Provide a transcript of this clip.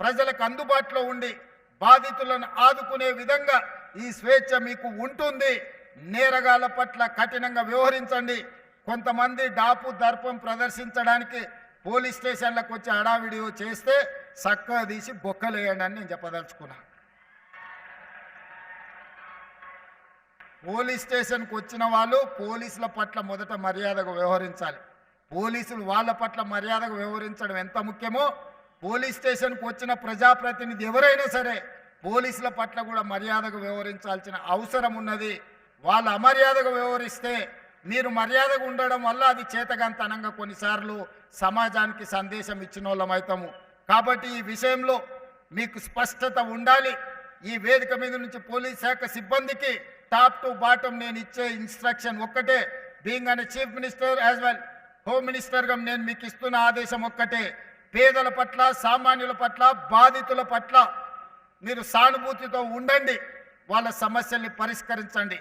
ప్రజలకు అందుబాటులో ఉండి బాధితులను ఆదుకునే విధంగా ఈ స్వేచ్ఛ మీకు ఉంటుంది. నేరగాళ్ల పట్ల కఠినంగా వ్యవహరించండి. కొంతమంది డాపు దర్పం ప్రదర్శించడానికి పోలీస్ స్టేషన్లకు వచ్చి హడావిడి చేస్తే చక్కగా తీసి బొక్కలేయండి అని నేను చెప్పదలుచుకున్నా. పోలీస్ స్టేషన్కి వచ్చిన వాళ్ళు పోలీసుల పట్ల మొదట మర్యాదగా వ్యవహరించాలి. పోలీసులు వాళ్ళ పట్ల మర్యాదగా వ్యవహరించడం ఎంత ముఖ్యమో పోలీస్ స్టేషన్కి వచ్చిన ప్రజాప్రతినిధి ఎవరైనా సరే పోలీసుల పట్ల కూడా మర్యాదగా వ్యవహరించాల్సిన అవసరం ఉన్నది. వాళ్ళు అమర్యాదగా వ్యవహరిస్తే మీరు మర్యాదగా ఉండడం వల్ల అది చేతగాంతనంగా కొన్నిసార్లు సమాజానికి సందేశం ఇచ్చిన వాళ్ళం అవుతాము. కాబట్టి ఈ విషయంలో మీకు స్పష్టత ఉండాలి. ఈ వేదిక మీద నుంచి పోలీస్ శాఖ సిబ్బందికి టాప్ టు బాటం నేను ఇచ్చే ఇన్స్ట్రక్షన్ ఒక్కటే. బీయింగ్ అనే chief minister as well home మినిస్టర్గా నేను మీకు ఇస్తున్న ఆదేశం ఒక్కటే. పేదల పట్ల, సామాన్యుల పట్ల, బాధితుల పట్ల మీరు సానుభూతితో ఉండండి. వాళ్ళ సమస్యల్ని పరిష్కరించండి.